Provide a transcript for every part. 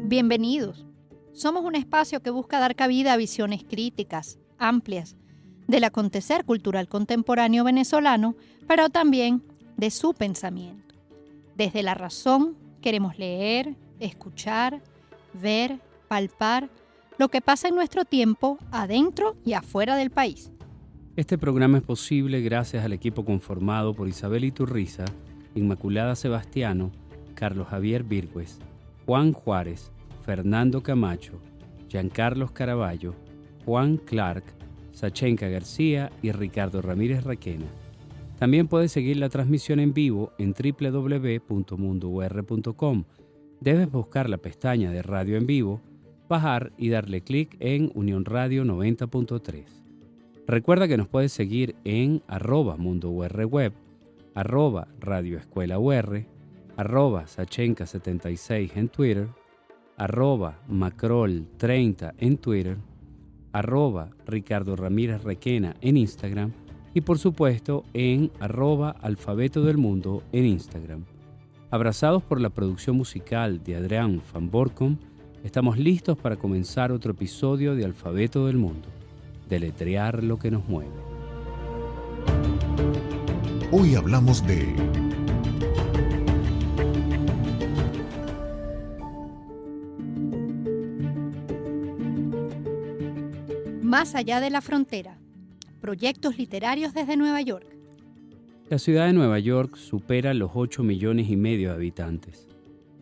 Bienvenidos. Somos un espacio que busca dar cabida a visiones críticas, amplias, del acontecer cultural contemporáneo venezolano, pero también de su pensamiento. Desde la razón queremos leer, escuchar, ver, palpar lo que pasa en nuestro tiempo adentro y afuera del país. Este programa es posible gracias al equipo conformado por Isabel Iturriza, Inmaculada Sebastiano, Carlos Javier Virgües, Juan Juárez, Fernando Camacho, Giancarlos Caraballo, Juan Clark, Sachenka García y Ricardo Ramírez Requena. También puedes seguir la transmisión en vivo en www.mundour.com. Debes buscar la pestaña de Radio en Vivo, bajar y darle clic en Unión Radio 90.3. Recuerda que nos puedes seguir en @mundourweb, @radioescuelaur, @sachenka76 en Twitter, @macrol30 en Twitter, @Ricardo Ramírez Requena en Instagram y por supuesto en @Alfabeto del Mundo en Instagram. Abrazados por la producción musical de Adrián Van Borkom, estamos listos para comenzar otro episodio de Alfabeto del Mundo, deletrear lo que nos mueve. Hoy hablamos de Más allá de la frontera. Proyectos literarios desde Nueva York. La ciudad de Nueva York supera los 8,5 millones de habitantes.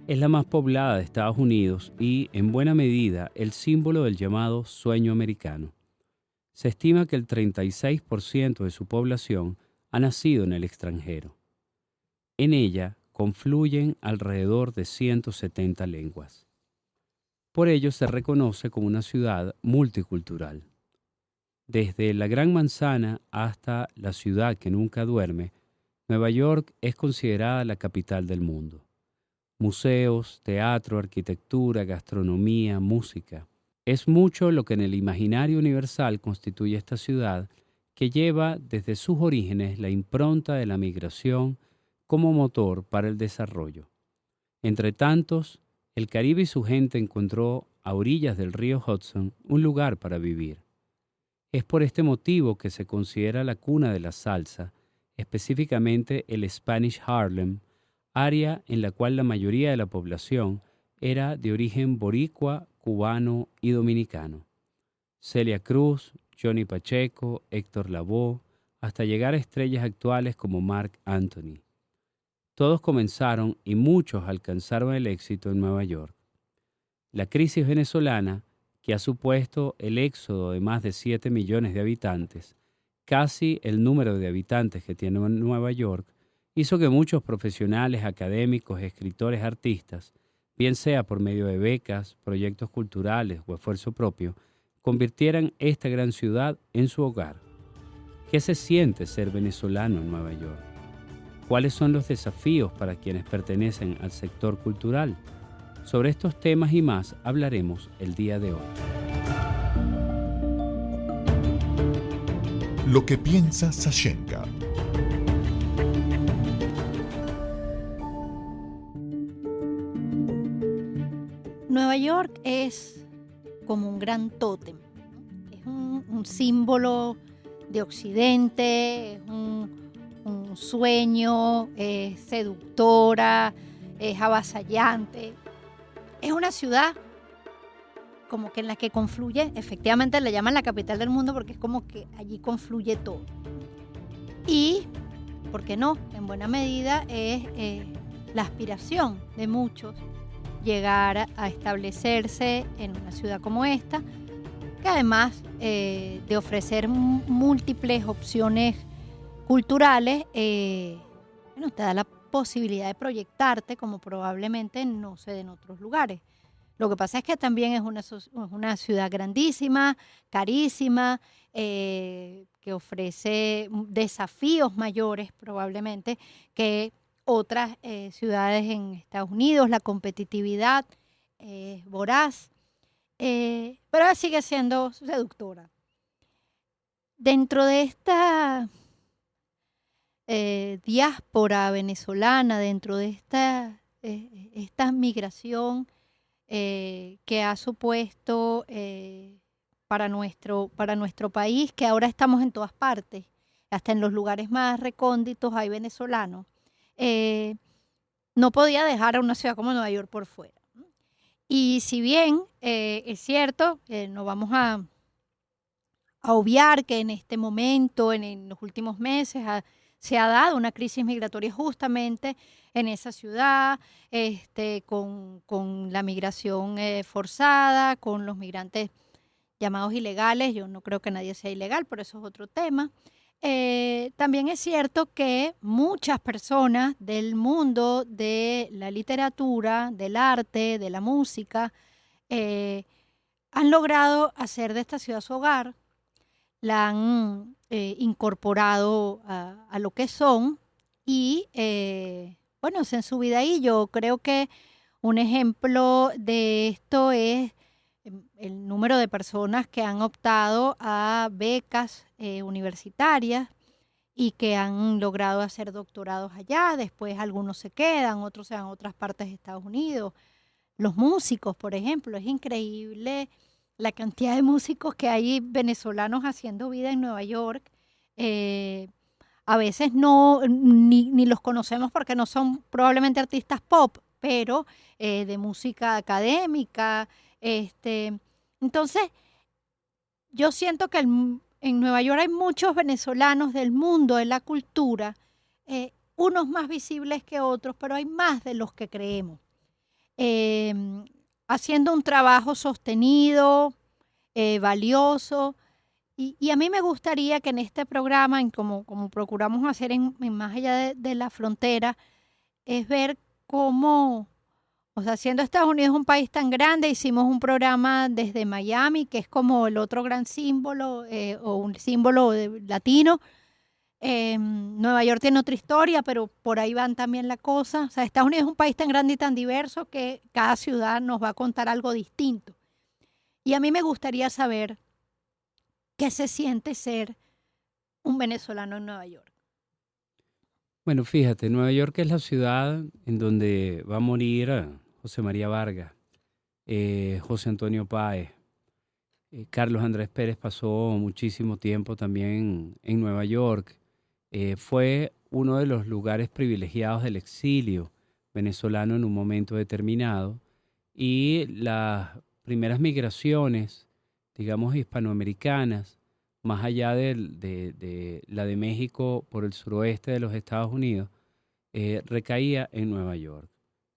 Es la más poblada de Estados Unidos y, en buena medida, el símbolo del llamado sueño americano. Se estima que el 36% de su población ha nacido en el extranjero. En ella confluyen alrededor de 170 lenguas. Por ello se reconoce como una ciudad multicultural. Desde la Gran Manzana hasta la ciudad que nunca duerme, Nueva York es considerada la capital del mundo. Museos, teatro, arquitectura, gastronomía, música. Es mucho lo que en el imaginario universal constituye esta ciudad, que lleva desde sus orígenes la impronta de la migración como motor para el desarrollo. Entre tantos, el Caribe y su gente encontró a orillas del río Hudson un lugar para vivir. Es por este motivo que se considera la cuna de la salsa, específicamente el Spanish Harlem, área en la cual la mayoría de la población era de origen boricua, cubano y dominicano. Celia Cruz, Johnny Pacheco, Héctor Lavoe, hasta llegar a estrellas actuales como Marc Anthony. Todos comenzaron y muchos alcanzaron el éxito en Nueva York. La crisis venezolana, que ha supuesto el éxodo de más de 7 millones de habitantes, casi el número de habitantes que tiene Nueva York, hizo que muchos profesionales, académicos, escritores, artistas, bien sea por medio de becas, proyectos culturales o esfuerzo propio, convirtieran esta gran ciudad en su hogar. ¿Qué se siente ser venezolano en Nueva York? ¿Cuáles son los desafíos para quienes pertenecen al sector cultural? Sobre estos temas y más hablaremos el día de hoy. Lo que piensa Sachenka. Nueva York es como un gran tótem. Es un símbolo de Occidente, es un sueño, es seductora, es avasallante. Es una ciudad como que en la que confluye, efectivamente le llaman la capital del mundo porque es como que allí confluye todo. Y, ¿por qué no? En buena medida es la aspiración de muchos llegar a establecerse en una ciudad como esta, que además de ofrecer múltiples opciones culturales, te da la posibilidad de proyectarte como probablemente no se da en otros lugares. Lo que pasa es que también es una ciudad grandísima, carísima, que ofrece desafíos mayores probablemente que otras ciudades en Estados Unidos. La competitividad es voraz, pero sigue siendo seductora. Dentro de esta diáspora venezolana, dentro de esta migración que ha supuesto para nuestro país, que ahora estamos en todas partes, hasta en los lugares más recónditos hay venezolanos, no podía dejar a una ciudad como Nueva York por fuera. Y si bien es cierto, no vamos a obviar que en este momento, en los últimos meses, se ha dado una crisis migratoria justamente en esa ciudad, con la migración forzada, con los migrantes llamados ilegales. Yo no creo que nadie sea ilegal, pero eso es otro tema. También es cierto que muchas personas del mundo de la literatura, del arte, de la música, han logrado hacer de esta ciudad su hogar, la han incorporado a lo que son y, bueno, se han subido ahí. Yo creo que un ejemplo de esto es el número de personas que han optado a becas universitarias y que han logrado hacer doctorados allá. Después algunos se quedan, otros se van a otras partes de Estados Unidos. Los músicos, por ejemplo, es increíble la cantidad de músicos que hay venezolanos haciendo vida en Nueva York. A veces ni los conocemos porque no son probablemente artistas pop, pero de música académica. Entonces, yo siento que en Nueva York hay muchos venezolanos del mundo de la cultura, unos más visibles que otros, pero hay más de los que creemos, haciendo un trabajo sostenido, valioso. Y a mí me gustaría que en este programa, como procuramos hacer en Más Allá de la Frontera, es ver cómo, o sea, siendo Estados Unidos un país tan grande, hicimos un programa desde Miami, que es como el otro gran símbolo, o un símbolo latino. Nueva York tiene otra historia, pero por ahí van también la cosa. O sea, Estados Unidos es un país tan grande y tan diverso que cada ciudad nos va a contar algo distinto. Y a mí me gustaría saber qué se siente ser un venezolano en Nueva York. Bueno, fíjate, Nueva York es la ciudad en donde va a morir José María Vargas, José Antonio Páez. Carlos Andrés Pérez pasó muchísimo tiempo también en Nueva York. Fue uno de los lugares privilegiados del exilio venezolano en un momento determinado, y las primeras migraciones, digamos, hispanoamericanas, más allá de la de México por el suroeste de los Estados Unidos, recaía en Nueva York.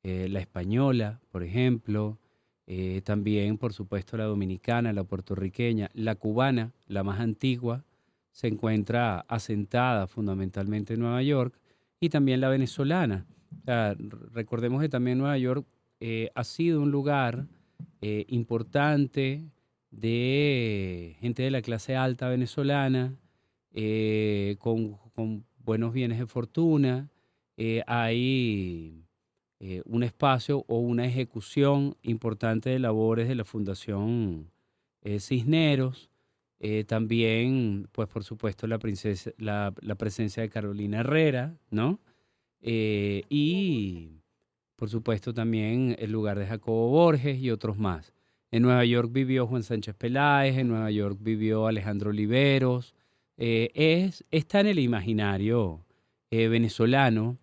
La española, por ejemplo, también, por supuesto, la dominicana, la puertorriqueña, la cubana, la más antigua, se encuentra asentada fundamentalmente en Nueva York, y también la venezolana. O sea, recordemos que también Nueva York ha sido un lugar importante de gente de la clase alta venezolana, con buenos bienes de fortuna. Hay un espacio o una ejecución importante de labores de la Fundación Cisneros. También, pues por supuesto, la presencia de Carolina Herrera, ¿no? Y por supuesto también el lugar de Jacobo Borges y otros más. En Nueva York vivió Juan Sánchez Peláez, en Nueva York vivió Alejandro Oliveros. Está en el imaginario venezolano,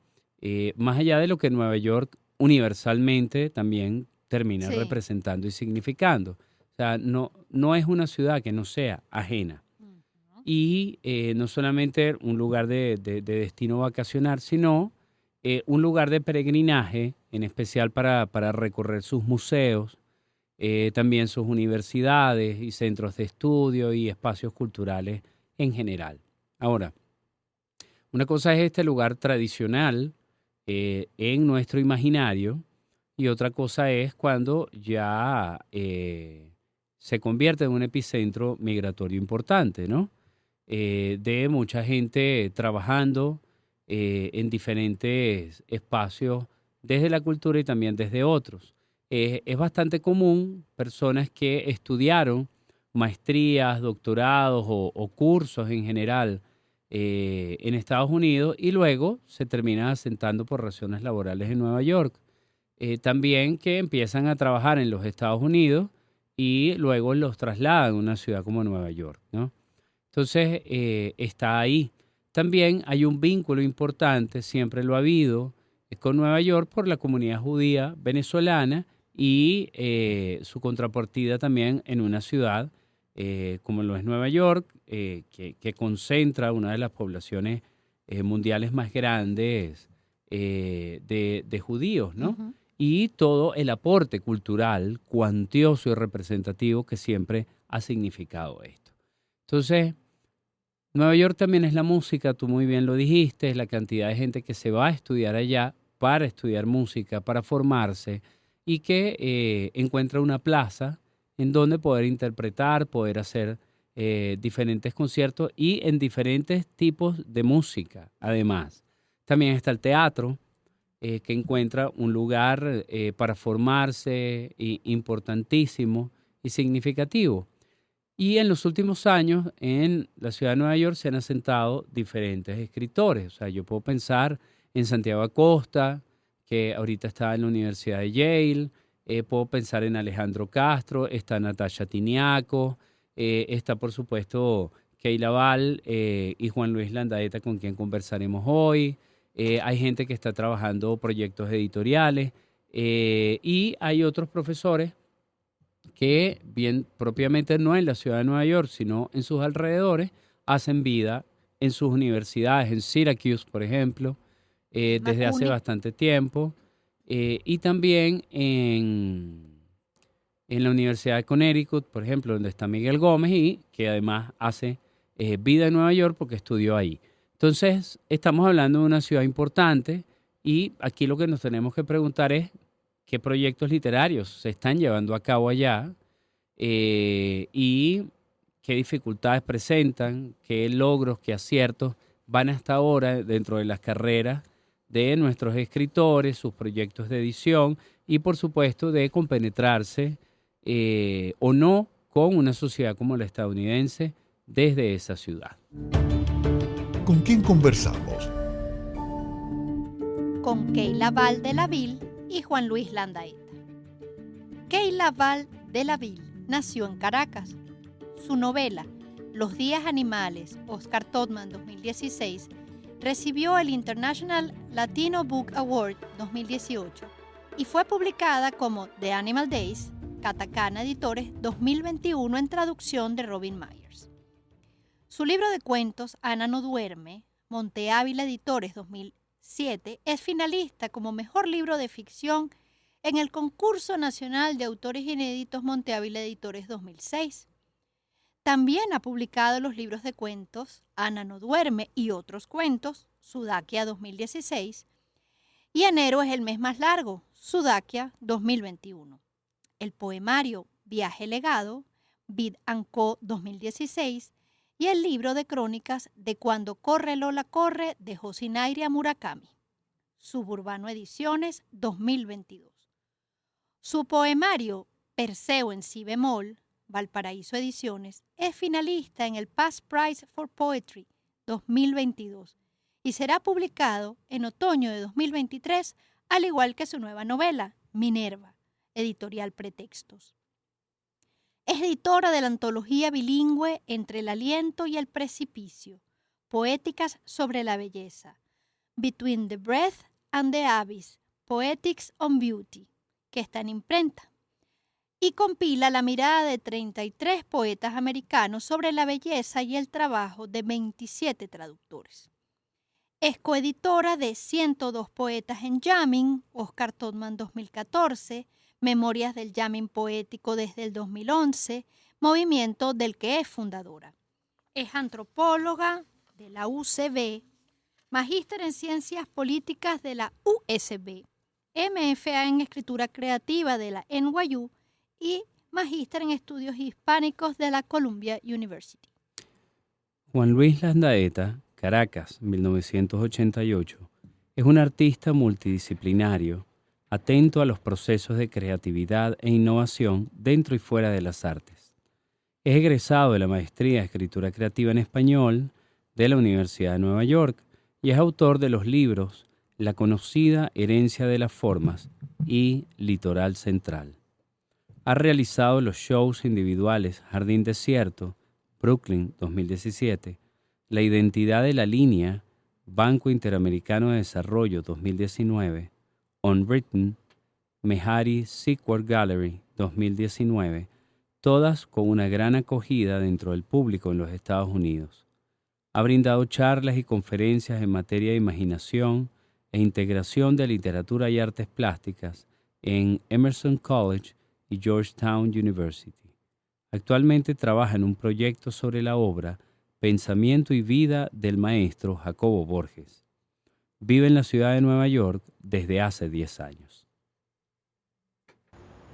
más allá de lo que Nueva York universalmente también termina Sí. representando y significando. O sea, no es una ciudad que no sea ajena. Y no solamente un lugar de destino vacacional, sino un lugar de peregrinaje, en especial para recorrer sus museos, también sus universidades y centros de estudio y espacios culturales en general. Ahora, una cosa es este lugar tradicional en nuestro imaginario, y otra cosa es cuando ya se convierte en un epicentro migratorio importante, ¿no? De mucha gente trabajando en diferentes espacios desde la cultura y también desde otros. Es bastante común personas que estudiaron maestrías, doctorados o cursos en general en Estados Unidos, y luego se terminan asentando por razones laborales en Nueva York. también que empiezan a trabajar en los Estados Unidos y luego los trasladan a una ciudad como Nueva York, ¿no? Entonces, está ahí. También hay un vínculo importante, siempre lo ha habido, con Nueva York por la comunidad judía venezolana y su contrapartida también en una ciudad como lo es Nueva York, que concentra una de las poblaciones mundiales más grandes de judíos, ¿no? Ujú. Y todo el aporte cultural cuantioso y representativo que siempre ha significado esto. Entonces, Nueva York también es la música, tú muy bien lo dijiste, es la cantidad de gente que se va a estudiar allá para estudiar música, para formarse y que encuentra una plaza en donde poder interpretar, poder hacer diferentes conciertos y en diferentes tipos de música, además. También está el teatro, que encuentra un lugar para formarse importantísimo y significativo. Y en los últimos años en la ciudad de Nueva York se han asentado diferentes escritores. O sea, yo puedo pensar en Santiago Acosta, que ahorita está en la Universidad de Yale. Puedo pensar en Alejandro Castro, está Natasha Tiniaco, está por supuesto Keila Val y Juan Luis Landaeta, con quien conversaremos hoy. Hay gente que está trabajando proyectos editoriales y hay otros profesores que bien propiamente no en la ciudad de Nueva York, sino en sus alrededores, hacen vida en sus universidades, en Syracuse, por ejemplo, desde hace McCUNY. bastante tiempo, y también en la Universidad de Connecticut, por ejemplo, donde está Miguel Gómez y que además hace vida en Nueva York porque estudió ahí. Entonces, estamos hablando de una ciudad importante y aquí lo que nos tenemos que preguntar es qué proyectos literarios se están llevando a cabo allá y qué dificultades presentan, qué logros, qué aciertos van hasta ahora dentro de las carreras de nuestros escritores, sus proyectos de edición y, por supuesto, de compenetrarse o no con una sociedad como la estadounidense desde esa ciudad. ¿Con quién conversamos? Con Keila Val de la Ville y Juan Luis Landaeta. Keila Val de la Ville nació en Caracas. Su novela Los días animales, Oscar Todman 2016, recibió el International Latino Book Award 2018 y fue publicada como The Animal Days, Katakana Editores 2021 en traducción de Robin Myers. Su libro de cuentos Ana no duerme, Monte Ávila Editores 2007, es finalista como mejor libro de ficción en el Concurso Nacional de Autores Inéditos Monte Ávila Editores 2006. También ha publicado los libros de cuentos Ana no duerme y otros cuentos, Sudakia 2016, y Enero es el mes más largo, Sudakia 2021. El poemario Viaje Legado, Vid & Co 2016, y el libro de crónicas De cuando corre Lola corre de Josinairia Murakami, Suburbano Ediciones 2022. Su poemario Perseo en si bemol, Valparaíso Ediciones, es finalista en el Past Prize for Poetry 2022 y será publicado en otoño de 2023, al igual que su nueva novela, Minerva, editorial Pretextos. Es editora de la antología bilingüe Entre el aliento y el precipicio, Poéticas sobre la belleza, Between the Breath and the Abyss, Poetics on Beauty, que está en imprenta, y compila la mirada de 33 poetas americanos sobre la belleza y el trabajo de 27 traductores. Es coeditora de 102 poetas en Jamming, Oscar Todman 2014, Memorias del Jamming Poético desde el 2011, movimiento del que es fundadora. Es antropóloga de la UCB, magíster en Ciencias Políticas de la USB, MFA en Escritura Creativa de la NYU y magíster en Estudios Hispánicos de la Columbia University. Juan Luis Landaeta, Caracas, 1988, es un artista multidisciplinario, atento a los procesos de creatividad e innovación dentro y fuera de las artes. Es egresado de la Maestría de Escritura Creativa en Español de la Universidad de Nueva York y es autor de los libros La conocida Herencia de las Formas y Litoral Central. Ha realizado los shows individuales Jardín Desierto, Brooklyn 2017, La Identidad de la Línea, Banco Interamericano de Desarrollo 2019, Unwritten, Mehari Sequard Gallery 2019, todas con una gran acogida dentro del público en los Estados Unidos. Ha brindado charlas y conferencias en materia de imaginación e integración de literatura y artes plásticas en Emerson College y Georgetown University. Actualmente trabaja en un proyecto sobre la obra Pensamiento y vida del maestro Jacobo Borges. Vive en la ciudad de Nueva York desde hace 10 años.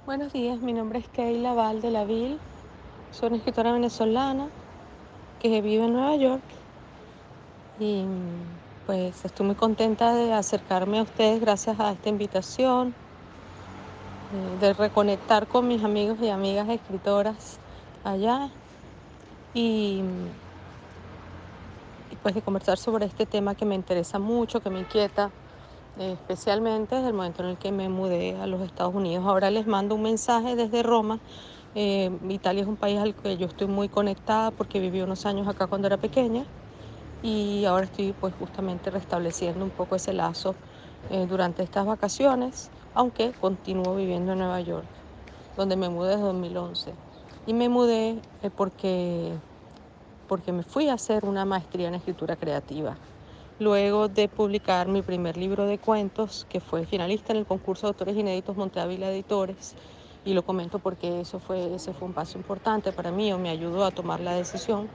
Buenos días, mi nombre es Keila Val de la Ville. Soy una escritora venezolana que vive en Nueva York y pues estoy muy contenta de acercarme a ustedes gracias a esta invitación, de reconectar con mis amigos y amigas escritoras allá y pues de conversar sobre este tema que me interesa mucho, que me inquieta, especialmente desde el momento en el que me mudé a los Estados Unidos. Ahora les mando un mensaje desde Roma. Italia es un país al que yo estoy muy conectada porque viví unos años acá cuando era pequeña y ahora estoy pues justamente restableciendo un poco ese lazo durante estas vacaciones, aunque continúo viviendo en Nueva York, donde me mudé desde 2011. Y me mudé porque me fui a hacer una maestría en escritura creativa. Luego de publicar mi primer libro de cuentos, que fue finalista en el concurso de autores inéditos Monte Ávila Editores, y lo comento porque ese fue un paso importante para mí, o me ayudó a tomar la decisión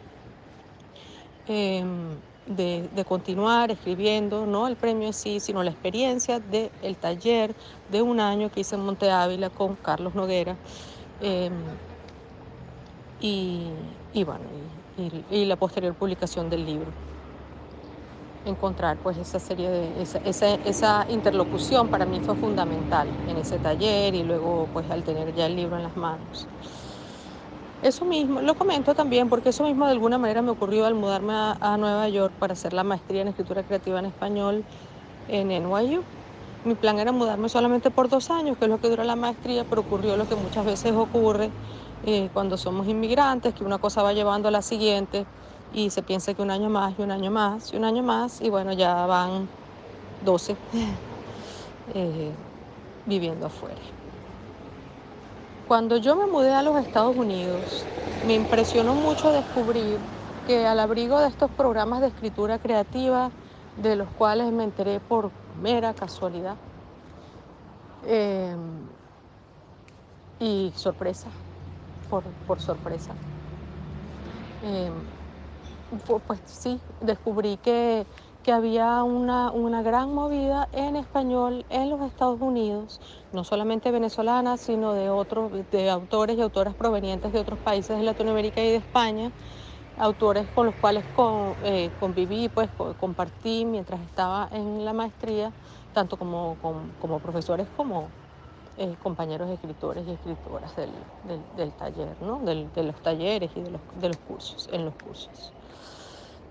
de continuar escribiendo, no el premio en sí, sino la experiencia del taller de un año que hice en Monte Ávila con Carlos Noguera, y la posterior publicación del libro. Encontrar pues esa interlocución para mí fue fundamental en ese taller y luego pues al tener ya el libro en las manos. Eso mismo, lo comento también porque eso mismo de alguna manera me ocurrió al mudarme a Nueva York para hacer la maestría en escritura creativa en español en NYU. Mi plan era mudarme solamente por 2 años, que es lo que dura la maestría, pero ocurrió lo que muchas veces ocurre cuando somos inmigrantes, que una cosa va llevando a la siguiente y se piensa que un año más y un año más y un año más y bueno, ya van 12 viviendo afuera. Cuando yo me mudé a los Estados Unidos, me impresionó mucho descubrir que al abrigo de estos programas de escritura creativa, de los cuales me enteré por mera casualidad y sorpresa, por sorpresa, pues sí, descubrí que había una gran movida en español en los Estados Unidos, no solamente venezolana, sino de autores y autoras provenientes de otros países de Latinoamérica y de España, autores con los cuales conviví, pues compartí mientras estaba en la maestría, tanto como profesores como compañeros escritores y escritoras del taller, ¿no? De los talleres y de los cursos, en los cursos.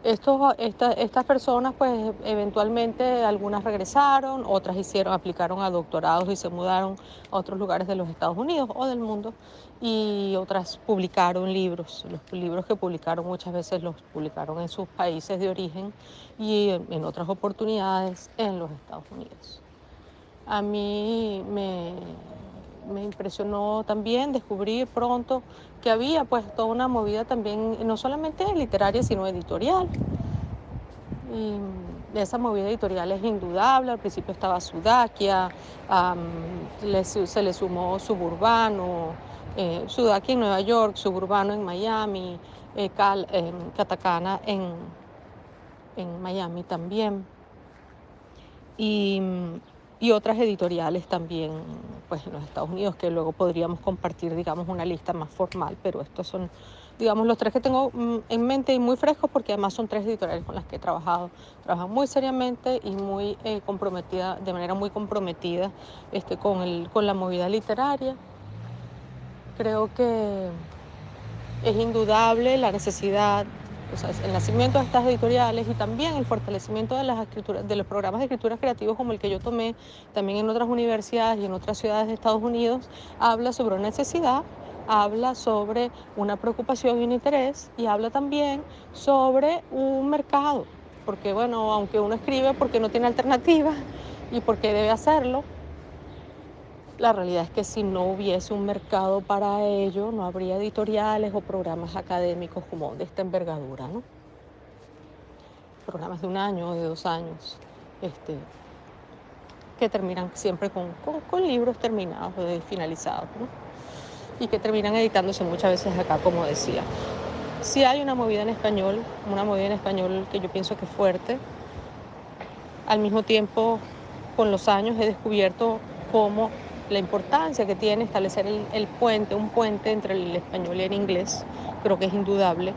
Estas personas, pues eventualmente algunas regresaron, otras aplicaron a doctorados y se mudaron a otros lugares de los Estados Unidos o del mundo, y otras publicaron libros. Los libros que publicaron muchas veces los publicaron en sus países de origen y en otras oportunidades en los Estados Unidos. A mí me impresionó también descubrir pronto que había pues toda una movida también, no solamente literaria, sino editorial. Y esa movida editorial es indudable. Al principio estaba Sudakia, se le sumó Suburbano, Sudakia en Nueva York, Suburbano en Miami, Katakana en Miami también. Y otras editoriales también pues, en los Estados Unidos, que luego podríamos compartir, digamos, una lista más formal, pero estos son, digamos, los 3 que tengo en mente y muy frescos, porque además son 3 editoriales con las que he trabajado. Trabajan muy seriamente y muy comprometida, de manera muy comprometida con la movida literaria. Creo que es indudable la necesidad O sea, el nacimiento de estas editoriales y también el fortalecimiento de las escrituras, de los programas de escritura creativos como el que yo tomé también en otras universidades y en otras ciudades de Estados Unidos, habla sobre una necesidad, habla sobre una preocupación y un interés, y habla también sobre un mercado, porque bueno, aunque uno escribe porque no tiene alternativa y porque debe hacerlo, la realidad es que si no hubiese un mercado para ello, no habría editoriales o programas académicos como de esta envergadura, ¿no? Programas de 1 año o de 2 años, que terminan siempre con libros terminados, finalizados, ¿no? Y que terminan editándose muchas veces acá, como decía. Sí hay una movida en español que yo pienso que es fuerte. Al mismo tiempo, con los años he descubierto cómo la importancia que tiene establecer un puente entre el español y el inglés, creo que es indudable.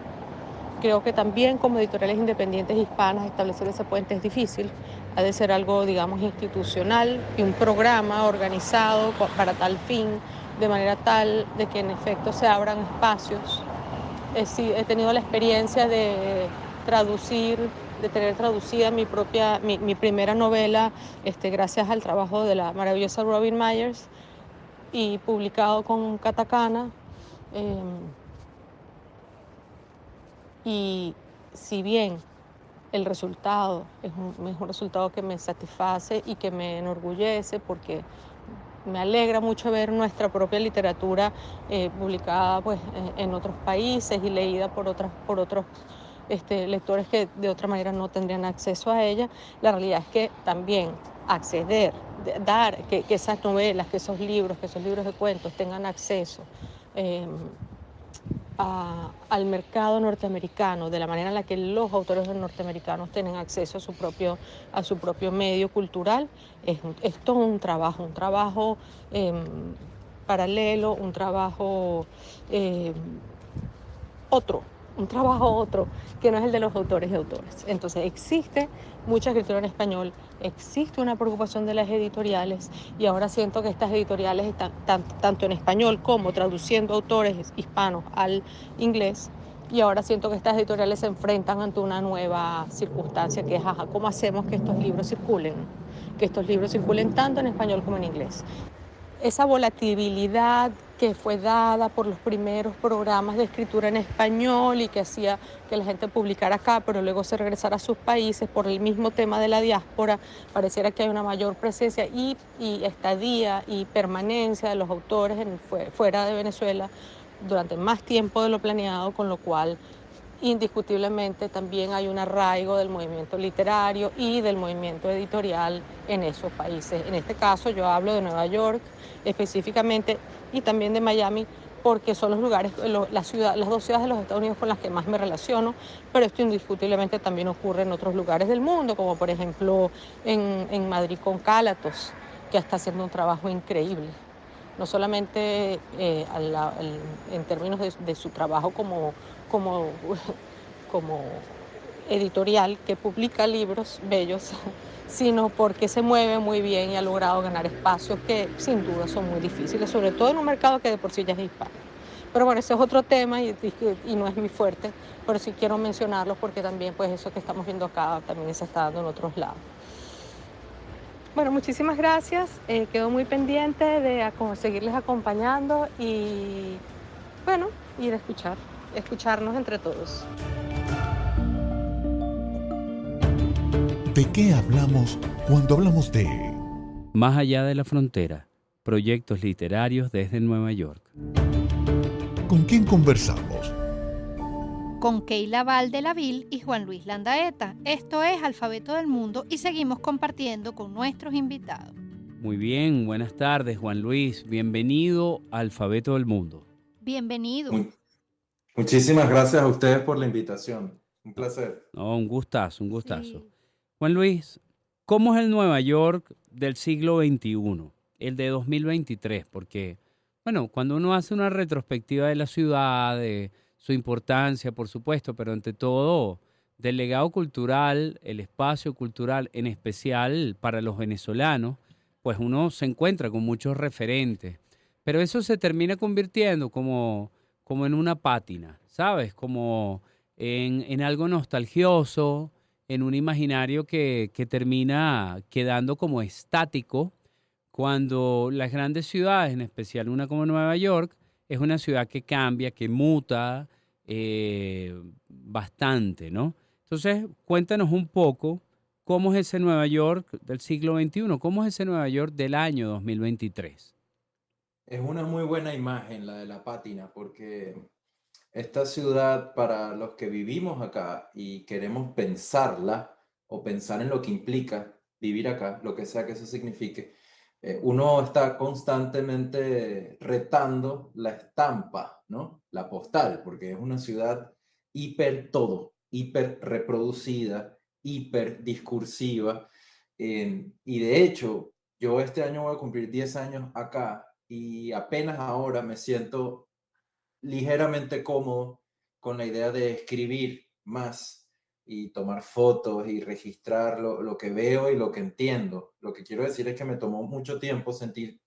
Creo que también como editoriales independientes hispanas establecer ese puente es difícil. Ha de ser algo, digamos, institucional y un programa organizado para tal fin, de manera tal de que en efecto se abran espacios. He tenido la experiencia de tener traducida mi primera novela, gracias al trabajo de la maravillosa Robin Myers, y publicado con Katakana. Y si bien el resultado es un resultado que me satisface y que me enorgullece, porque me alegra mucho ver nuestra propia literatura publicada pues, en otros países y leída por otros lectores que de otra manera no tendrían acceso a ella. La realidad es que también acceder, dar que esas novelas, que esos libros de cuentos tengan acceso al mercado norteamericano, de la manera en la que los autores norteamericanos tienen acceso a su propio medio cultural, es todo un trabajo paralelo, un trabajo otro, que no es el de los autores y autoras. Entonces existe mucha escritura en español, existe una preocupación de las editoriales, y ahora siento que estas editoriales están tanto en español como traduciendo autores hispanos al inglés, y ahora siento que estas editoriales se enfrentan ante una nueva circunstancia, que es ¿cómo hacemos que estos libros circulen? Que estos libros circulen tanto en español como en inglés. Esa volatilidad que fue dada por los primeros programas de escritura en español y que hacía que la gente publicara acá, pero luego se regresara a sus países por el mismo tema de la diáspora, pareciera que hay una mayor presencia y estadía y permanencia de los autores fuera de Venezuela durante más tiempo de lo planeado, con lo cual indiscutiblemente también hay un arraigo del movimiento literario y del movimiento editorial en esos países. En este caso yo hablo de Nueva York específicamente y también de Miami, porque son los lugares, las dos ciudades de los Estados Unidos con las que más me relaciono, pero esto indiscutiblemente también ocurre en otros lugares del mundo, como por ejemplo en Madrid con Cálatos, que está haciendo un trabajo increíble. No solamente en términos de su trabajo como editorial que publica libros bellos, sino porque se mueve muy bien y ha logrado ganar espacios que sin duda son muy difíciles, sobre todo en un mercado que de por sí ya es hispano. Pero bueno, ese es otro tema y no es mi fuerte, pero sí quiero mencionarlo porque también pues eso que estamos viendo acá también se está dando en otros lados. Bueno, muchísimas gracias. Quedo muy pendiente de seguirles acompañando y, bueno, ir a escucharnos entre todos. ¿De qué hablamos cuando hablamos de Más allá de la frontera? Proyectos literarios desde Nueva York. ¿Con quién conversamos? Con Keila Valdelaville y Juan Luis Landaeta. Esto es Alfabeto del Mundo y seguimos compartiendo con nuestros invitados. Muy bien, buenas tardes Juan Luis, bienvenido a Alfabeto del Mundo. Bienvenido. Muchísimas gracias a ustedes por la invitación, un placer. No, un gustazo. Sí. Juan Luis, ¿cómo es el Nueva York del siglo XXI, el de 2023? Porque, bueno, cuando uno hace una retrospectiva de la ciudad, de su importancia, por supuesto, pero ante todo del legado cultural, el espacio cultural, en especial para los venezolanos, pues uno se encuentra con muchos referentes. Pero eso se termina convirtiendo como en una pátina, ¿sabes? Como en algo nostalgioso, en un imaginario que termina quedando como estático, cuando las grandes ciudades, en especial una como Nueva York, es una ciudad que cambia, que muta bastante, ¿no? Entonces, cuéntanos un poco cómo es ese Nueva York del siglo XXI, cómo es ese Nueva York del año 2023. Es una muy buena imagen la de la pátina, porque esta ciudad, para los que vivimos acá y queremos pensarla o pensar en lo que implica vivir acá, lo que sea que eso signifique, uno está constantemente retando la estampa, ¿no? La postal, porque es una ciudad hiper todo, hiper reproducida, hiper discursiva. Y de hecho, yo este año voy a cumplir 10 años acá y apenas ahora me siento ligeramente cómodo con la idea de escribir más y tomar fotos y registrar lo que veo y lo que entiendo. Lo que quiero decir es que me tomó mucho tiempo sentir,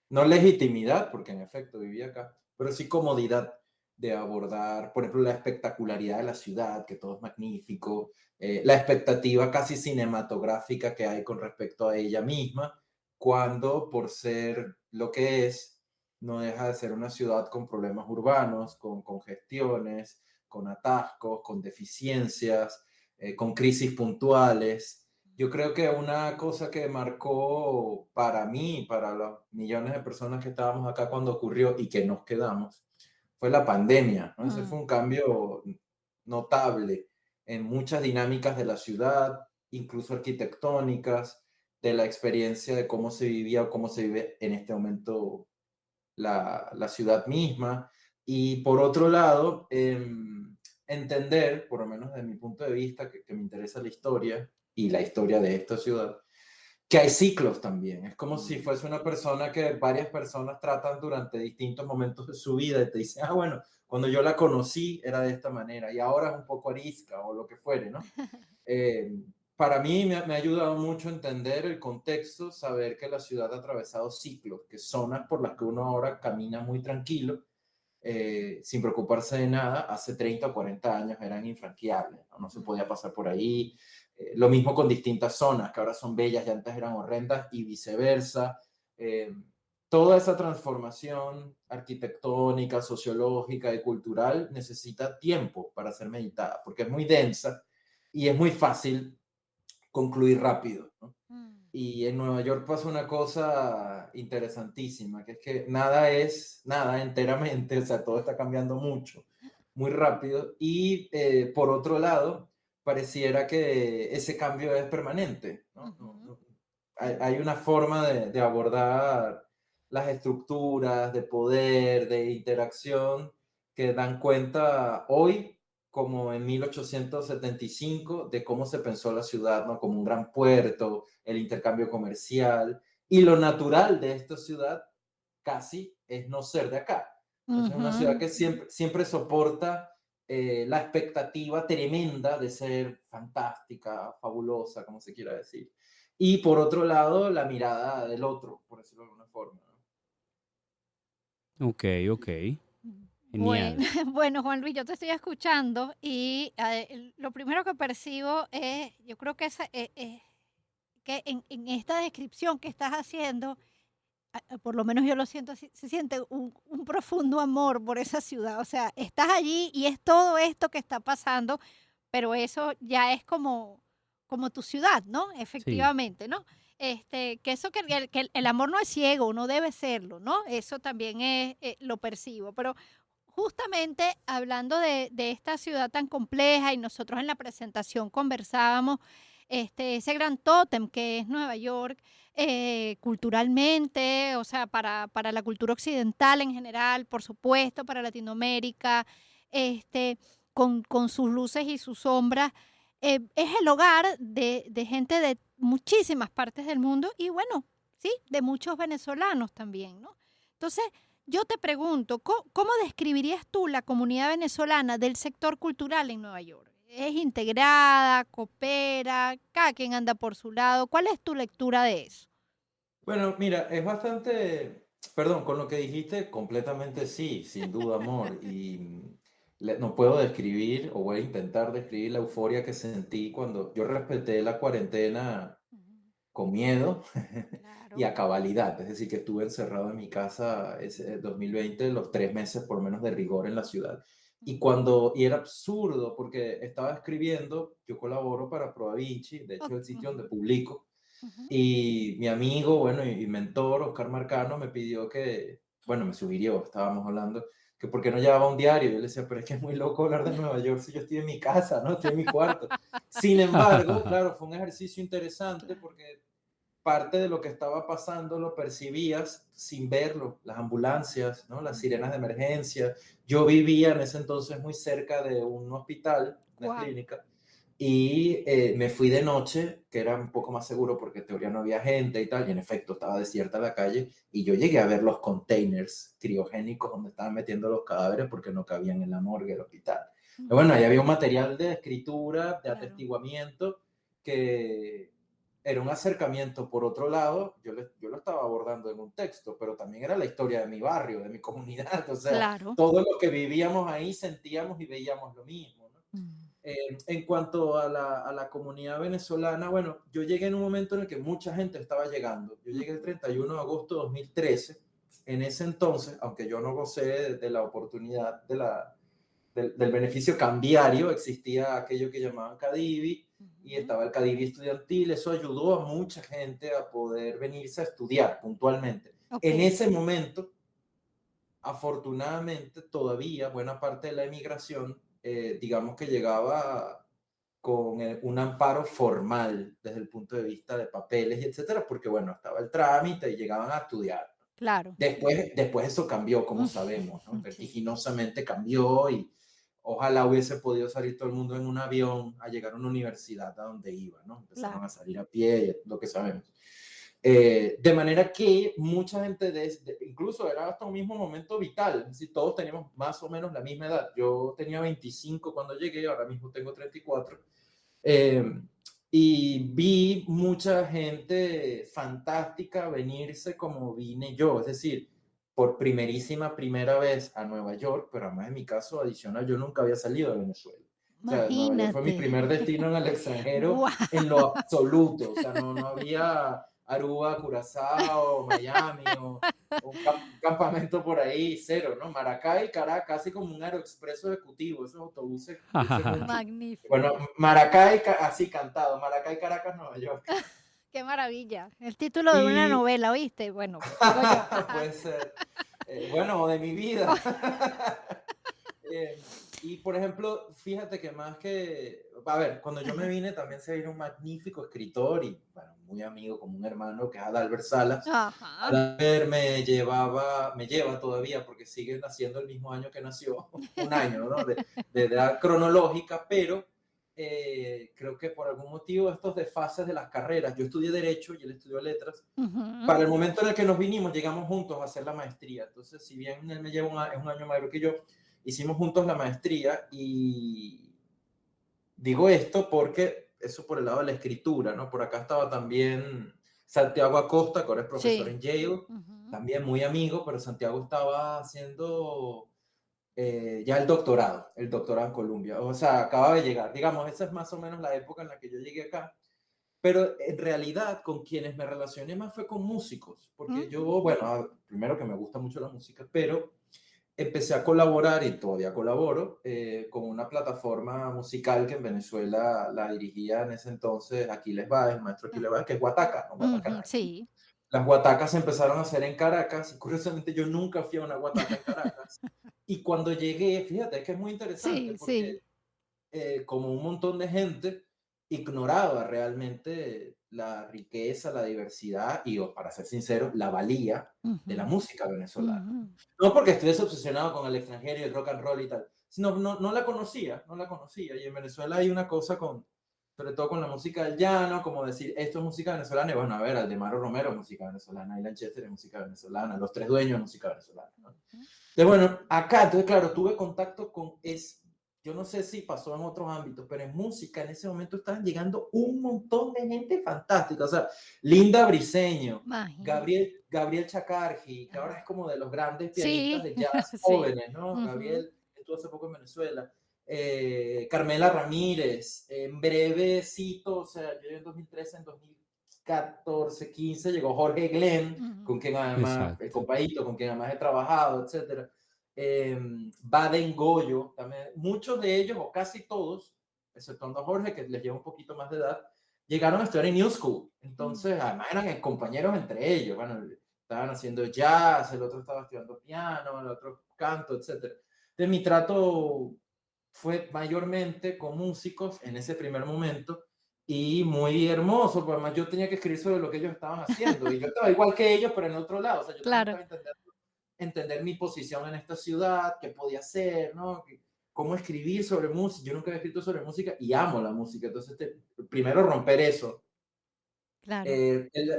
no legitimidad, porque en efecto vivía acá, pero sí comodidad de abordar, por ejemplo, la espectacularidad de la ciudad, que todo es magnífico, la expectativa casi cinematográfica que hay con respecto a ella misma, cuando por ser lo que es, no deja de ser una ciudad con problemas urbanos, con congestiones, con atascos, con deficiencias, con crisis puntuales. Yo creo que una cosa que marcó para mí, para los millones de personas que estábamos acá cuando ocurrió y que nos quedamos, fue la pandemia, ¿no? Ese fue Mm, un cambio notable en muchas dinámicas de la ciudad, incluso arquitectónicas, de la experiencia de cómo se vivía o cómo se vive en este momento la ciudad misma. Y por otro lado, entender, por lo menos desde mi punto de vista, que me interesa la historia y la historia de esta ciudad, que hay ciclos también. Es como si mm, fuese una persona que varias personas tratan durante distintos momentos de su vida y te dicen, ah, bueno, cuando yo la conocí era de esta manera y ahora es un poco arisca o lo que fuere, ¿no? Eh, para mí me ha ayudado mucho a entender el contexto, saber que la ciudad ha atravesado ciclos, que zonas por las que uno ahora camina muy tranquilo, sin preocuparse de nada, hace 30 o 40 años eran infranqueables, ¿no? No se podía mm, pasar por ahí. Lo mismo con distintas zonas que ahora son bellas y antes eran horrendas y viceversa. Eh, Toda esa transformación arquitectónica, sociológica y cultural necesita tiempo para ser meditada, porque es muy densa y es muy fácil concluir rápido, ¿no? mm. Y en Nueva York pasa una cosa interesantísima, que es que nada es nada enteramente, o sea, todo está cambiando mucho, muy rápido. Y por otro lado, pareciera que ese cambio es permanente, ¿no? Ujú. Hay una forma de abordar las estructuras de poder, de interacción, que dan cuenta hoy como en 1875 de cómo se pensó la ciudad, ¿no? Como un gran puerto, el intercambio comercial, y lo natural de esta ciudad casi es no ser de acá. Entonces es una ciudad Ujú. que siempre soporta la expectativa tremenda de ser fantástica, fabulosa, como se quiera decir. Y por otro lado, la mirada del otro, por decirlo de alguna forma, ¿no? Ok, ok, Bueno, genial. bueno, Juan Luis, yo te estoy escuchando y lo primero que percibo es, yo creo que, que en esta descripción que estás haciendo, por lo menos yo lo siento así, se siente un profundo amor por esa ciudad. O sea, estás allí y es todo esto que está pasando, pero eso ya es como tu ciudad, ¿no? Sí. Efectivamente, ¿no? Que eso que el amor no es ciego, uno debe serlo, ¿no? Eso también es, lo percibo. Pero justamente hablando de esta ciudad tan compleja y nosotros en la presentación conversábamos, ese gran tótem que es Nueva York, culturalmente, o sea, para la cultura occidental en general, por supuesto, para Latinoamérica, este, con sus luces y sus sombras, es el hogar de gente de muchísimas partes del mundo y bueno, sí, de muchos venezolanos también, ¿no? Entonces, yo te pregunto, ¿cómo describirías tú la comunidad venezolana del sector cultural en Nueva York? ¿Es integrada, coopera, cada quien anda por su lado? ¿Cuál es tu lectura de eso? Bueno, mira, es bastante, perdón, con lo que dijiste, completamente sí, sin duda, amor. No puedo describir, o voy a intentar describir la euforia que sentí cuando yo respeté la cuarentena Ujú. con miedo y Claro. a cabalidad. Es decir, que estuve encerrado en mi casa ese 2020, los 3 meses por lo menos de rigor en la ciudad. Y era absurdo porque estaba escribiendo, yo colaboro para ProDaVinci, de hecho es el sitio Ujú, donde publico, ujú. y mi amigo, bueno, y mentor, Oscar Marcano, me pidió que, bueno, me sugirió, estábamos hablando, que por qué no llevaba un diario. Yo le decía, pero es que es muy loco hablar de Nueva York si yo estoy en mi casa, ¿no? Estoy en mi cuarto. Sin embargo, claro, fue un ejercicio interesante Claro. porque parte de lo que estaba pasando lo percibías sin verlo, las ambulancias, ¿no? Las sirenas de Ujú. emergencia. Yo vivía en ese entonces muy cerca de un hospital, una Guau. clínica, y me fui de noche, que era un poco más seguro porque en teoría no había gente y tal, y en efecto estaba desierta la calle, y yo llegué a ver los containers criogénicos donde estaban metiendo los cadáveres porque no cabían en la morgue del hospital. Pero bueno, ahí Ujú. había un material de escritura, de Claro. atestiguamiento, que era un acercamiento por otro lado, yo lo estaba abordando en un texto, pero también era la historia de mi barrio, de mi comunidad, o sea, Claro. todos los que vivíamos ahí sentíamos y veíamos lo mismo, ¿no? Mm. En cuanto a la comunidad venezolana, bueno, yo llegué en un momento en el que mucha gente estaba llegando. Yo llegué el Ujú. 31 de agosto de 2013. En ese entonces, aunque yo no gocé de la oportunidad del beneficio cambiario, existía aquello que llamaban Cadivi y Ujú. estaba el Cadivi estudiantil. Eso ayudó a mucha gente a poder venirse a estudiar puntualmente. En Ok. ese momento, afortunadamente, todavía buena parte de la emigración, digamos que llegaba con un amparo formal desde el punto de vista de papeles y etcétera, porque bueno, estaba el trámite y llegaban a estudiar. Claro. Después eso cambió, como sabemos, ¿no? Sí. Vertiginosamente cambió y ojalá hubiese podido salir todo el mundo en un avión a llegar a una universidad a donde iba, ¿no? Empezaron a Claro. salir a pie, lo que sabemos. De manera que mucha gente, incluso era hasta un mismo momento vital, es decir, todos teníamos más o menos la misma edad. Yo tenía 25 cuando llegué, ahora mismo tengo 34. Eh, y vi mucha gente fantástica venirse como vine yo, es decir, por primera vez a Nueva York, pero además en mi caso adicional, yo nunca había salido de Venezuela. O sea, Nueva York fue mi Imagínate. primer destino en el extranjero Guau. en lo absoluto, o sea, no había Aruba, Curazao, Miami o un campamento por ahí, cero, ¿no? Maracay, Caracas, casi como un aeroexpreso ejecutivo, esos autobuses luce mucho. Bueno, Magnífico. Maracay, así cantado, Maracay, Caracas, Nueva York. Qué maravilla. El título de una Y novela, ¿oíste? Bueno, digo yo. puede ser, bueno, de mi vida. Y por ejemplo, fíjate que más que, a ver, cuando yo me vine también se vino un magnífico escritor y, bueno, muy amigo, como un hermano, que es Adalbert Salas. Ajá. Adalbert me lleva todavía, porque sigue naciendo el mismo año que nació, un año, ¿no? De edad cronológica, pero creo que por algún motivo estos desfases de las carreras, yo estudié Derecho y él estudió Letras, Ujú. para el momento en el que nos vinimos, llegamos juntos a hacer la maestría. Entonces, si bien él me lleva es un año mayor que yo, hicimos juntos la maestría y digo esto porque eso por el lado de la escritura, ¿no? Por acá estaba también Santiago Acosta, que ahora es profesor Sí. en Yale, Ujú. también muy amigo, pero Santiago estaba haciendo ya el doctorado en Columbia. O sea, acaba de llegar. Digamos, esa es más o menos la época en la que yo llegué acá. Pero en realidad con quienes me relacioné más fue con músicos, porque yo, Ujú. bueno, primero que me gusta mucho la música, pero empecé a colaborar y todavía colaboro con una plataforma musical que en Venezuela la dirigía en ese entonces Aquiles Báez, el maestro Aquiles Báez, que es Guataca, ¿no? Guataca Ujú. Night. Sí. Las guatacas se empezaron a hacer en Caracas y curiosamente yo nunca fui a una guataca en Caracas. Y cuando llegué, fíjate, es que es muy interesante Sí, sí. porque como un montón de gente ignoraba realmente la riqueza, la diversidad y, o para ser sincero, la valía de la Ujú. música venezolana. Ujú. No porque estuviese obsesionado con el extranjero y el rock and roll y tal, sino no la conocía, no la conocía. Y en Venezuela hay una cosa sobre todo con la música del llano, como decir, esto es música venezolana, y bueno, a ver, Aldemaro Romero es música venezolana, Ilan Chester es música venezolana, Los Tres Dueños es música venezolana, ¿no? Entonces, bueno, acá, entonces, claro, tuve contacto yo no sé si pasó en otros ámbitos, pero en música en ese momento estaban llegando un montón de gente fantástica, o sea, Linda Briseño, Imagínate. Gabriel Chacarji, que ahora Ah. es como de los grandes pianistas Sí, de jazz sí. jóvenes, ¿no? Ujú. Gabriel estuvo hace poco en Venezuela. Carmela Ramírez, en brevecito, o sea, yo en 2013, en 2014, 15, llegó Jorge Glenn, con quien además, el Exacto. compadito, con quien además he trabajado, etcétera. Baden Goyo, también, muchos de ellos, o casi todos, exceptuando a Jorge, que les lleva un poquito más de edad, llegaron a estudiar en New School. Entonces, además eran compañeros entre ellos. Bueno, estaban haciendo jazz, el otro estaba estudiando piano, el otro canto, etcétera. Entonces, mi trato fue mayormente con músicos en ese primer momento y muy hermoso, porque además yo tenía que escribir sobre lo que ellos estaban haciendo y yo estaba igual que ellos, pero en otro lado. O sea, yo también Claro. estaba entender mi posición en esta ciudad, qué podía hacer, ¿no? Cómo escribir sobre música. Yo nunca había escrito sobre música y amo la música. Entonces, primero romper eso. Claro.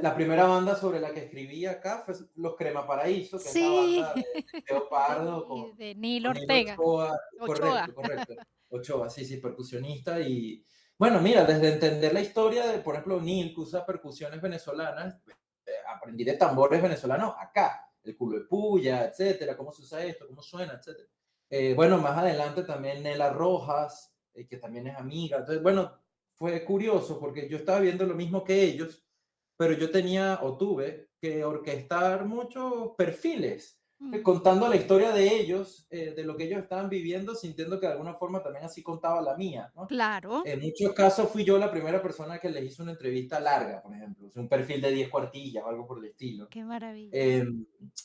La primera banda sobre la que escribí acá fue Los Crema Paraíso, que es la Sí, banda de Leopardo de Neil con Nilo Ortega. Ochoa. Ochoa. Correcto, correcto. Ochoa, sí, sí, percusionista. Y bueno, mira, desde entender la historia de, por ejemplo, Neil, que usa percusiones venezolanas, aprendí de tambores venezolanos acá, el culo de puya, etcétera, cómo se usa esto, cómo suena, etcétera. Bueno, más adelante también Nela Rojas, que también es amiga. Entonces, bueno, fue curioso porque yo estaba viendo lo mismo que ellos, pero yo tenía o tuve que orquestar muchos perfiles, contando la historia de ellos, de lo que ellos estaban viviendo, sintiendo que de alguna forma también así contaba la mía, ¿no? Claro. En muchos casos fui yo la primera persona que les hizo una entrevista larga, por ejemplo, un perfil de 10 cuartillas o algo por el estilo. Qué maravilla.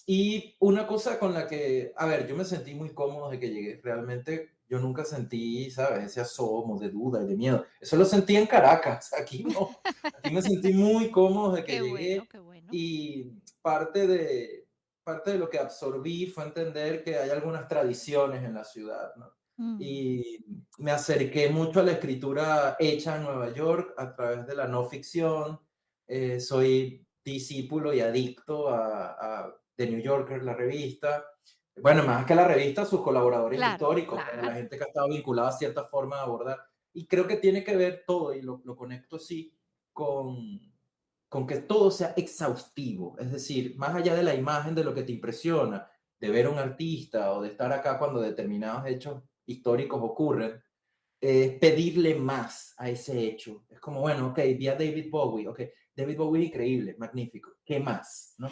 Y una cosa con la que, a ver, yo me sentí muy cómodo desde que llegué. Realmente yo nunca sentí, ¿sabes? Ese asomo de duda y de miedo. Eso lo sentí en Caracas. Aquí no. Aquí me sentí muy cómodo desde que Qué bueno, llegué. qué bueno. Y parte de lo que absorbí fue entender que hay algunas tradiciones en la ciudad, ¿no? Y me acerqué mucho a la escritura hecha en Nueva York a través de la no ficción. Soy discípulo y adicto a The New Yorker, la revista. Bueno, más que la revista, sus colaboradores Claro, históricos, como la claro. gente que ha estado vinculada a cierta forma de abordar. Y creo que tiene que ver todo, y lo conecto así, con que todo sea exhaustivo. Es decir, más allá de la imagen, de lo que te impresiona, de ver a un artista o de estar acá cuando determinados hechos históricos ocurren, pedirle más a ese hecho. Es como, bueno, ok, vi a David Bowie, ok, David Bowie increíble, magnífico, ¿qué más? ¿No?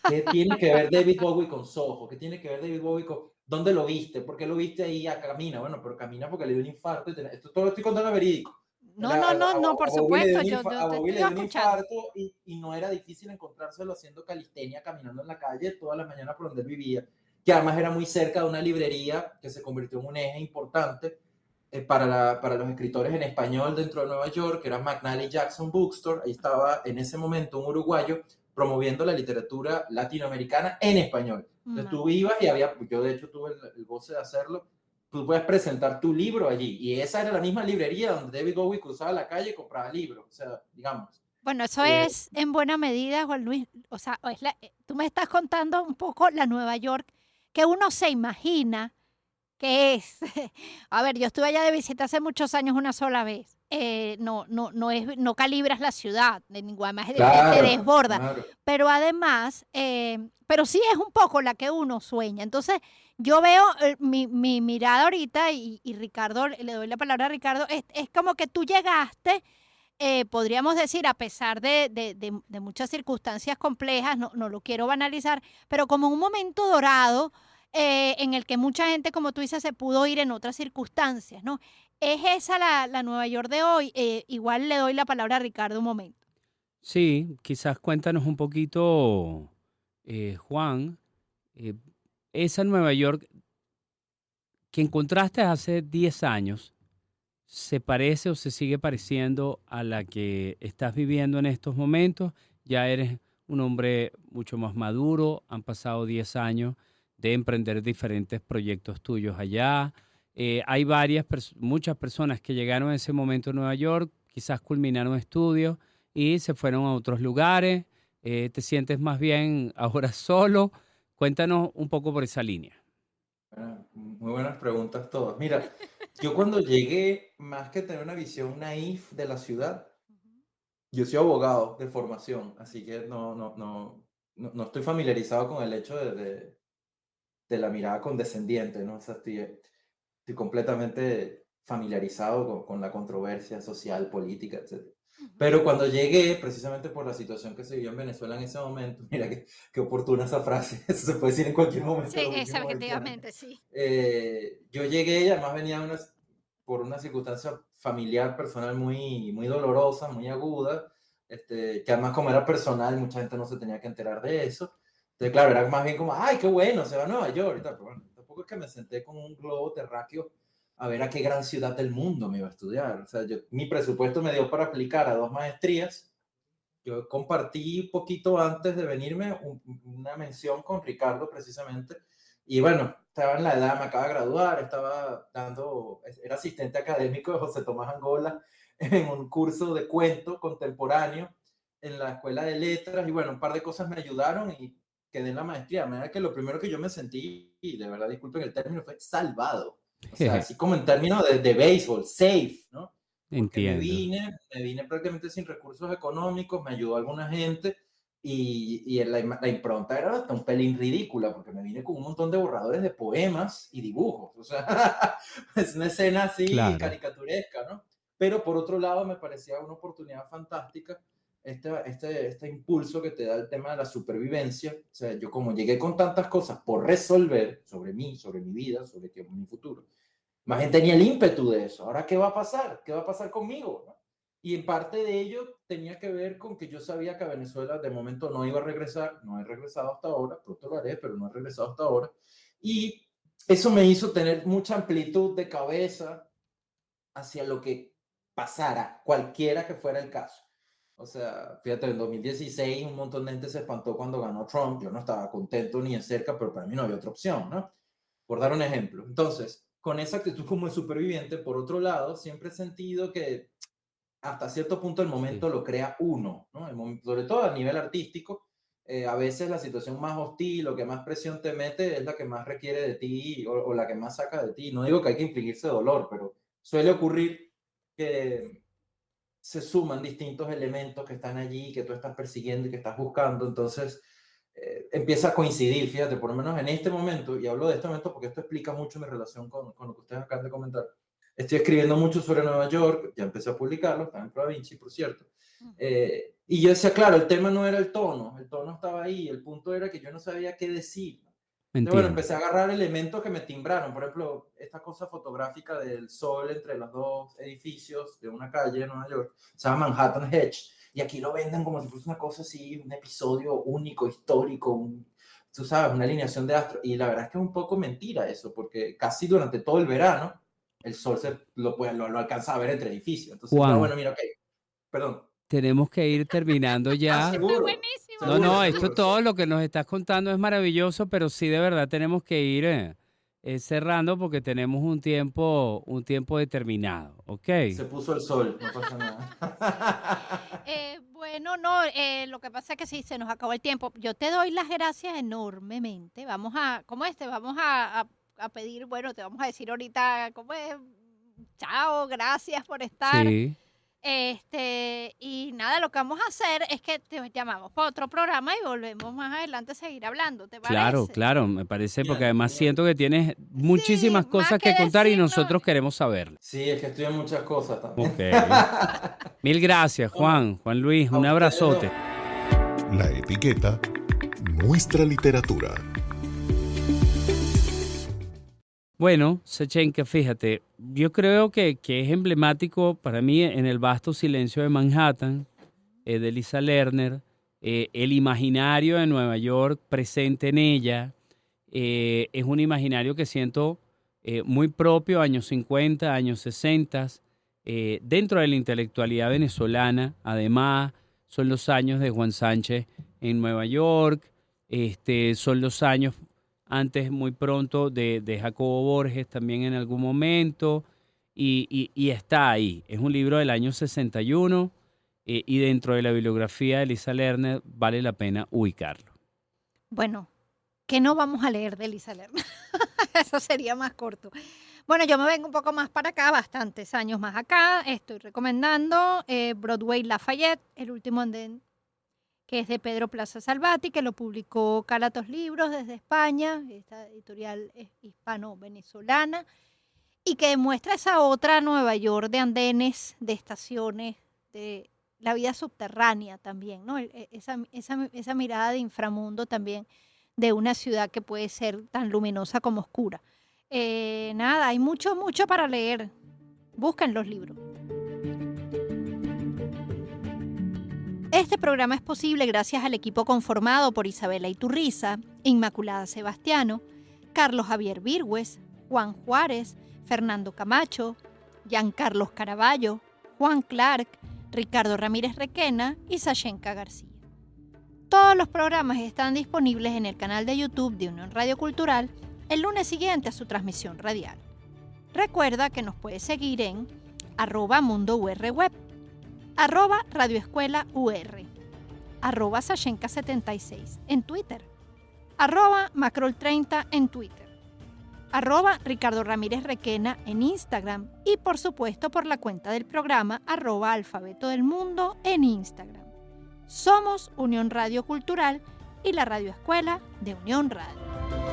¿Qué tiene que ver David Bowie con Soho? ¿Qué tiene que ver David Bowie con... ¿Dónde lo viste? ¿Por qué lo viste ahí a Camina? Bueno, pero Camina porque le dio un infarto. Esto todo lo estoy contando verídico. No, no, no, no, por supuesto, A yo te Bobby estoy le dio un escuchando. infarto y no era difícil encontrárselo haciendo calistenia, caminando en la calle todas las mañanas por donde él vivía, que además era muy cerca de una librería que se convirtió en un eje importante para los escritores en español dentro de Nueva York, que era McNally Jackson Bookstore. Ahí estaba en ese momento un uruguayo promoviendo la literatura latinoamericana en español. Entonces tú ibas y yo de hecho tuve el goce de hacerlo, tú puedes presentar tu libro allí. Y esa era la misma librería donde David Bowie cruzaba la calle y compraba libros. O sea, digamos. Bueno, eso es en buena medida, Juan Luis, o sea, tú me estás contando un poco la Nueva York que uno se imagina que es. A ver, yo estuve allá de visita hace muchos años una sola vez. No calibras la ciudad de ninguna manera, te Claro, desborda. claro. Pero además, pero sí es un poco la que uno sueña. Entonces, yo veo mi mirada ahorita y Ricardo, le doy la palabra a Ricardo, es como que tú llegaste, podríamos decir, a pesar de muchas circunstancias complejas, no lo quiero banalizar, pero como un momento dorado en el que mucha gente, como tú dices, se pudo ir en otras circunstancias, ¿no? ¿Es esa la Nueva York de hoy? Igual le doy la palabra a Ricardo un momento. Sí, quizás cuéntanos un poquito, Juan, eh, esa Nueva York que encontraste hace 10 años, ¿se parece o se sigue pareciendo a la que estás viviendo en estos momentos? Ya eres un hombre mucho más maduro, han pasado 10 años de emprender diferentes proyectos tuyos allá. Hay muchas personas que llegaron en ese momento a Nueva York, quizás culminaron estudios y se fueron a otros lugares. ¿Te sientes más bien ahora solo? Cuéntanos un poco por esa línea. Muy buenas preguntas todas. Mira, yo cuando llegué, más que tener una visión naif de la ciudad, yo soy abogado de formación, así que no estoy familiarizado con el hecho de la mirada condescendiente, ¿no? O sea, Estoy completamente familiarizado con la controversia social, política, etc. Pero cuando llegué, precisamente por la situación que se vivió en Venezuela en ese momento, mira qué oportuna esa frase, eso se puede decir en cualquier momento Sí, de los es últimos 20 años. efectivamente, sí. Yo llegué y además venía por una circunstancia familiar, personal muy dolorosa, muy aguda, que además como era personal, mucha gente no se tenía que enterar de eso. Entonces, claro, era más bien como, ay, qué bueno, se va a Nueva York y tal, pero bueno, tampoco es que me senté con un globo terráqueo a ver a qué gran ciudad del mundo me iba a estudiar. O sea, mi presupuesto me dio para aplicar a 2 maestrías. Yo compartí un poquito antes de venirme una mención con Ricardo precisamente. Y bueno, estaba en la edad, me acaba de graduar, era asistente académico de José Tomás Angola en un curso de cuento contemporáneo en la Escuela de Letras. Y bueno, un par de cosas me ayudaron y quedé en la maestría. De manera que lo primero que yo me sentí, y de verdad disculpen el término, fue salvado. O sea, así como en términos de béisbol, safe, ¿no? Porque Entiendo. me vine prácticamente sin recursos económicos, me ayudó alguna gente y la impronta era hasta un pelín ridícula, porque me vine con un montón de borradores de poemas y dibujos, o sea, es una escena así Claro. caricaturesca, ¿no? Pero por otro lado me parecía una oportunidad fantástica este impulso que te da el tema de la supervivencia. O sea, yo como llegué con tantas cosas por resolver sobre mí, sobre mi vida, sobre mi futuro, más gente tenía el ímpetu de eso. Ahora, ¿qué va a pasar? ¿Qué va a pasar conmigo? ¿No? Y en parte de ello tenía que ver con que yo sabía que a Venezuela de momento no iba a regresar, no he regresado hasta ahora, pronto lo haré, pero no he regresado hasta ahora. Y eso me hizo tener mucha amplitud de cabeza hacia lo que pasara, cualquiera que fuera el caso. O sea, fíjate, en 2016 un montón de gente se espantó cuando ganó Trump. Yo no estaba contento ni de cerca, pero para mí no había otra opción, ¿no? Por dar un ejemplo. Entonces, con esa actitud como de superviviente, por otro lado, siempre he sentido que hasta cierto punto el Sí. momento lo crea uno, ¿no? Sobre todo a nivel artístico. A veces la situación más hostil o que más presión te mete es la que más requiere de ti o la que más saca de ti. No digo que hay que infligirse dolor, pero suele ocurrir que se suman distintos elementos que están allí, que tú estás persiguiendo y que estás buscando. Entonces, empieza a coincidir, fíjate, por lo menos en este momento, y hablo de este momento porque esto explica mucho mi relación con lo que ustedes acaban de comentar. Estoy escribiendo mucho sobre Nueva York, ya empecé a publicarlo, está en Provinci, por cierto. Y yo decía, claro, el tema no era el tono estaba ahí, el punto era que yo no sabía qué decir. Entonces, bueno, Entiendo. empecé a agarrar elementos que me timbraron, por ejemplo, esta cosa fotográfica del sol entre los dos edificios de una calle en Nueva York, se llama Manhattan Hedge, y aquí lo venden como si fuese una cosa así, un episodio único, histórico, tú sabes, una alineación de astros, y la verdad es que es un poco mentira eso, porque casi durante todo el verano el sol lo alcanza a ver entre edificios. Entonces, Juan, bueno, mira, ok, perdón. tenemos que ir terminando Ah, ya. Está seguro, buenísimo. No, seguro, no, esto seguro. todo lo que nos estás contando es maravilloso, pero sí de verdad tenemos que ir cerrando porque tenemos un tiempo determinado, ¿ok? Se puso el sol, no pasa nada. Bueno, no, lo que pasa es que sí, se nos acabó el tiempo. Yo te doy las gracias enormemente. Vamos a, ¿cómo es? Te vamos a pedir, bueno, te vamos a decir ahorita, ¿cómo es? Chao, gracias por estar. Sí, Y nada, lo que vamos a hacer es que te llamamos para otro programa y volvemos más adelante a seguir hablando, ¿te claro, parece? claro, me parece porque Genial, además genial. siento que tienes Sí, muchísimas más cosas que que contar y decirlo, nosotros queremos saberlas. Sí, es que estudian muchas cosas también. Ok. Mil gracias, No, Juan Luis, a un ustedes dos. abrazote. La etiqueta Nuestra Literatura. Bueno, Sechenka, fíjate, yo creo que es emblemático para mí en el vasto silencio de Manhattan, de Lisa Lerner, el imaginario de Nueva York presente en ella, es un imaginario que siento muy propio, años 50, años 60, dentro de la intelectualidad venezolana. Además, son los años de Juan Sánchez en Nueva York, son los años antes, muy pronto, de Jacobo Borges también en algún momento, y está ahí. Es un libro del año 61 y dentro de la bibliografía de Lisa Lerner vale la pena ubicarlo. Bueno, que no vamos a leer de Lisa Lerner. Eso sería más corto. Bueno, yo me vengo un poco más para acá, bastantes años más acá. Estoy recomendando Broadway Lafayette, El último andén, que es de Pedro Plaza Salvati, que lo publicó Calatos Libros desde España. Esta editorial es hispano-venezolana. y que demuestra esa otra Nueva York de andenes, de estaciones, de la vida subterránea también, ¿no? Esa mirada de inframundo también de una ciudad que puede ser tan luminosa como oscura. Nada, hay mucho para leer. Busquen los libros. Este programa es posible gracias al equipo conformado por Isabela Iturriza, Inmaculada Sebastiano, Carlos Javier Virgües, Juan Juárez, Fernando Camacho, Giancarlos Caraballo, Juan Clark, Ricardo Ramírez Requena y Sashenka García. Todos los programas están disponibles en el canal de YouTube de Unión Radio Cultural el lunes siguiente a su transmisión radial. Recuerda que nos puedes seguir en @mundourweb, @radioescuelaur, @Sashenka76 en Twitter, @Macrol30 en Twitter, @Ricardo Ramírez Requena en Instagram y por supuesto por la cuenta del programa @Alfabeto del Mundo en Instagram. Somos Unión Radio Cultural y la Radio Escuela de Unión Radio.